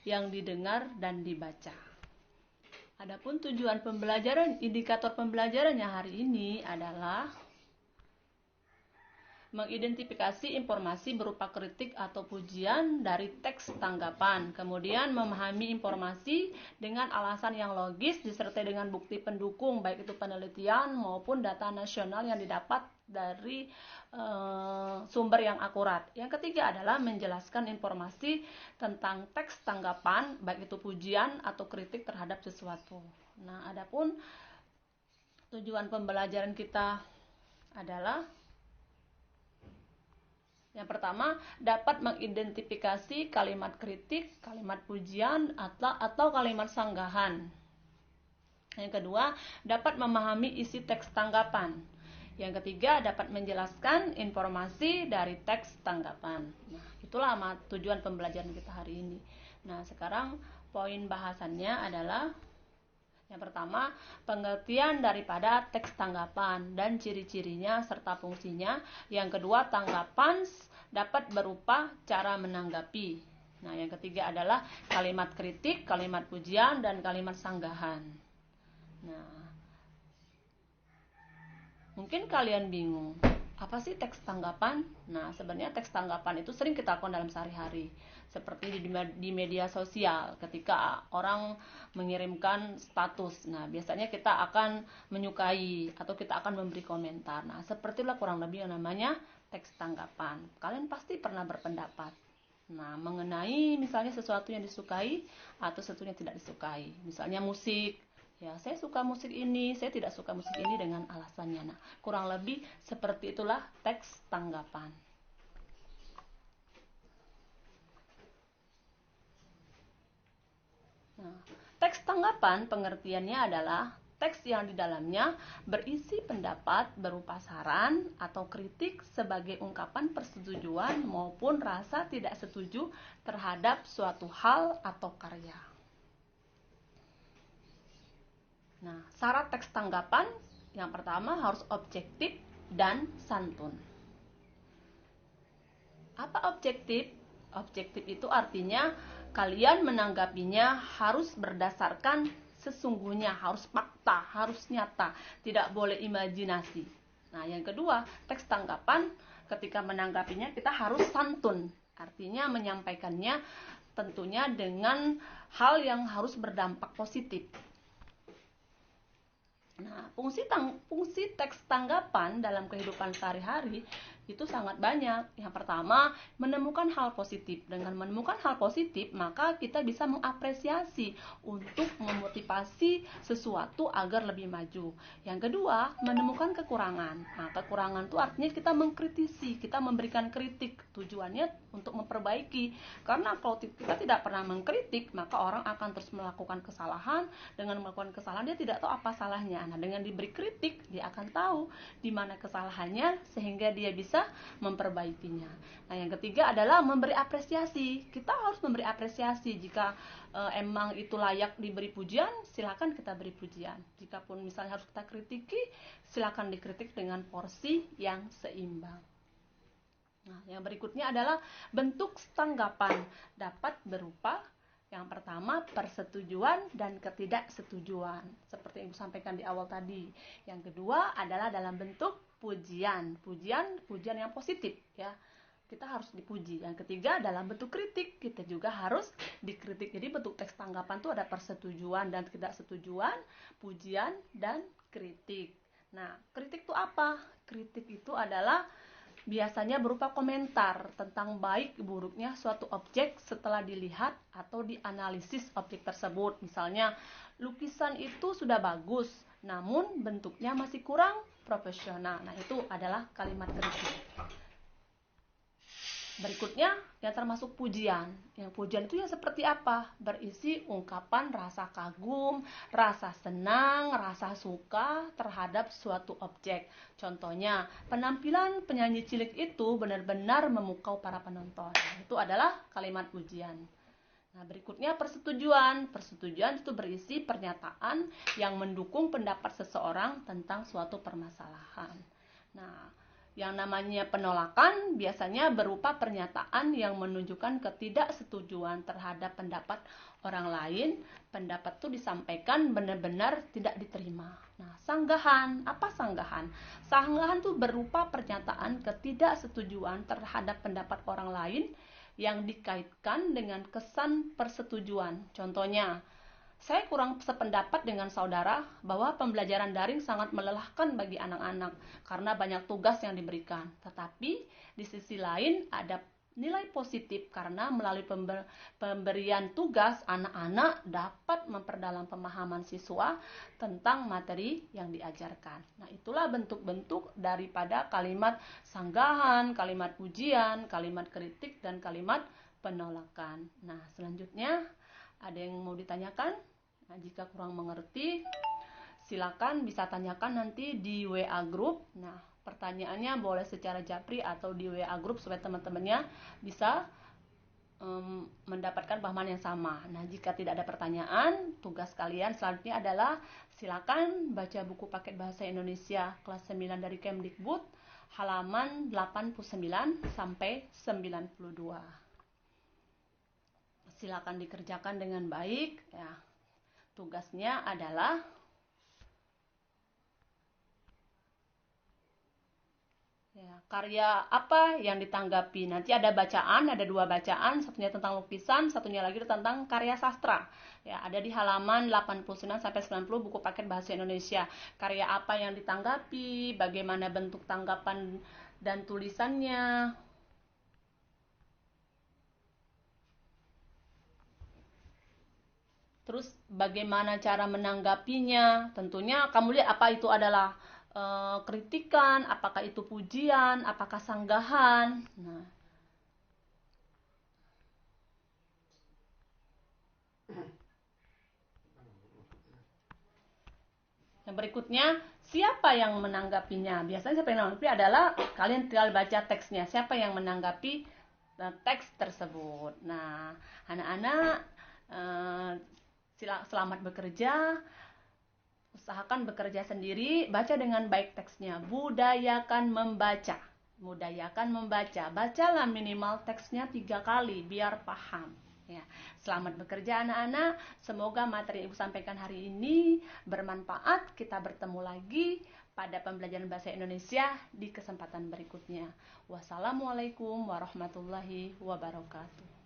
yang didengar dan dibaca. Adapun tujuan pembelajaran, indikator pembelajarannya hari ini adalah mengidentifikasi informasi berupa kritik atau pujian dari teks tanggapan, kemudian memahami informasi dengan alasan yang logis disertai dengan bukti pendukung, baik itu penelitian maupun data nasional yang didapat dari sumber yang akurat. Yang ketiga adalah menjelaskan informasi tentang teks tanggapan, baik itu pujian atau kritik terhadap sesuatu. Nah, adapun tujuan pembelajaran kita adalah yang pertama, dapat mengidentifikasi kalimat kritik, kalimat pujian, atau kalimat sanggahan. Yang kedua, dapat memahami isi teks tanggapan. Yang ketiga, dapat menjelaskan informasi dari teks tanggapan. Nah, itulah tujuan pembelajaran kita hari ini. Nah, sekarang poin bahasannya adalah yang pertama, pengertian daripada teks tanggapan dan ciri-cirinya serta fungsinya. Yang kedua, tanggapan dapat berupa cara menanggapi. Nah, yang ketiga adalah kalimat kritik, kalimat pujian, dan kalimat sanggahan. Nah, mungkin kalian bingung, apa sih teks tanggapan? Nah, sebenarnya teks tanggapan itu sering kita lakukan dalam sehari-hari. Seperti di media sosial, ketika orang mengirimkan status. Nah, biasanya kita akan menyukai atau kita akan memberi komentar. Nah, sepertilah kurang lebih yang namanya teks tanggapan. Kalian pasti pernah berpendapat. Nah, mengenai misalnya sesuatu yang disukai atau sesuatu yang tidak disukai. Misalnya musik. Ya, saya suka musik ini, saya tidak suka musik ini dengan alasannya. Nah, kurang lebih seperti itulah teks tanggapan. Nah, teks tanggapan pengertiannya adalah teks yang di dalamnya berisi pendapat berupa saran atau kritik sebagai ungkapan persetujuan maupun rasa tidak setuju terhadap suatu hal atau karya. Nah, syarat teks tanggapan yang pertama harus objektif dan santun. Apa objektif? Objektif itu artinya kalian menanggapinya harus berdasarkan sesungguhnya, harus fakta, harus nyata, tidak boleh imajinasi. Nah, yang kedua, teks tanggapan ketika menanggapinya kita harus santun, artinya menyampaikannya tentunya dengan hal yang harus berdampak positif. Nah, fungsi teks tanggapan dalam kehidupan sehari-hari itu sangat banyak. Yang pertama, menemukan hal positif. Dengan menemukan hal positif, maka kita bisa mengapresiasi untuk memotivasi sesuatu agar lebih maju. Yang kedua, menemukan kekurangan. Nah, kekurangan itu artinya kita mengkritisi, kita memberikan kritik. Tujuannya untuk memperbaiki. Karena kalau kita tidak pernah mengkritik, maka orang akan terus melakukan kesalahan. Dengan melakukan kesalahan, dia tidak tahu apa salahnya. Nah, dengan diberi kritik, dia akan tahu di mana kesalahannya sehingga dia bisa memperbaikinya. Nah, yang ketiga adalah memberi apresiasi. Kita harus memberi apresiasi. Jika emang itu layak diberi pujian, silakan kita beri pujian. Jikapun misalnya harus kita kritiki, silakan dikritik dengan porsi yang seimbang. Nah, yang berikutnya adalah bentuk tanggapan dapat berupa yang pertama, persetujuan dan ketidaksetujuan. Seperti yang Ibu sampaikan di awal tadi. Yang kedua adalah dalam bentuk pujian. Pujian yang positif, ya. Kita harus dipuji. Yang ketiga, dalam bentuk kritik. Kita juga harus dikritik. Jadi bentuk teks tanggapan itu ada persetujuan dan ketidaksetujuan, pujian, dan kritik. Nah, kritik itu apa? Kritik itu adalah biasanya berupa komentar tentang baik buruknya suatu objek setelah dilihat atau dianalisis objek tersebut. Misalnya, lukisan itu sudah bagus, namun bentuknya masih kurang profesional. Nah, itu adalah kalimat kritik. Berikutnya, yang termasuk pujian. Yang pujian itu yang seperti apa? Berisi ungkapan rasa kagum, rasa senang, rasa suka terhadap suatu objek. Contohnya, penampilan penyanyi cilik itu benar-benar memukau para penonton. Itu adalah kalimat pujian. Nah, berikutnya persetujuan. Persetujuan itu berisi pernyataan yang mendukung pendapat seseorang tentang suatu permasalahan. Nah, Yang namanya penolakan biasanya berupa pernyataan yang menunjukkan ketidaksetujuan terhadap pendapat orang lain. Pendapat itu disampaikan benar-benar tidak diterima. Nah, sanggahan, apa sanggahan? Sanggahan itu berupa pernyataan ketidaksetujuan terhadap pendapat orang lain yang dikaitkan dengan kesan persetujuan. Contohnya, saya kurang sependapat dengan saudara bahwa pembelajaran daring sangat melelahkan bagi anak-anak karena banyak tugas yang diberikan. Tetapi di sisi lain ada nilai positif karena melalui pemberian tugas anak-anak dapat memperdalam pemahaman siswa tentang materi yang diajarkan. Nah, itulah bentuk-bentuk daripada kalimat sanggahan, kalimat pujian, kalimat kritik, dan kalimat penolakan. Nah, selanjutnya ada yang mau ditanyakan? Nah, jika kurang mengerti, silakan bisa tanyakan nanti di WA group. Nah, pertanyaannya boleh secara japri atau di WA group supaya teman-temannya bisa mendapatkan pemahaman yang sama. Nah, jika tidak ada pertanyaan, tugas kalian selanjutnya adalah silakan baca buku paket bahasa Indonesia kelas 9 dari Kemdikbud halaman 89 sampai 92. Silakan dikerjakan dengan baik ya. Tugasnya adalah ya, karya apa yang ditanggapi. Nanti ada bacaan, ada 2 bacaan, satunya tentang lukisan, satunya lagi tentang karya sastra. Ya, ada di halaman 89 sampai 90 buku paket bahasa Indonesia. Karya apa yang ditanggapi, bagaimana bentuk tanggapan dan tulisannya. Terus bagaimana cara menanggapinya? Tentunya kamu lihat apa itu adalah kritikan, apakah itu pujian, apakah sanggahan. Nah, yang berikutnya, siapa yang menanggapinya? Biasanya siapa yang menanggapi adalah kalian tinggal baca teksnya. Siapa yang menanggapi teks tersebut? Nah, anak-anak selamat bekerja. Usahakan bekerja sendiri, baca dengan baik teksnya. Budayakan membaca. Bacalah minimal teksnya 3 kali biar paham. Ya. Selamat bekerja anak-anak. Semoga materi yang Ibu sampaikan hari ini bermanfaat. Kita bertemu lagi pada pembelajaran bahasa Indonesia di kesempatan berikutnya. Wassalamualaikum warahmatullahi wabarakatuh.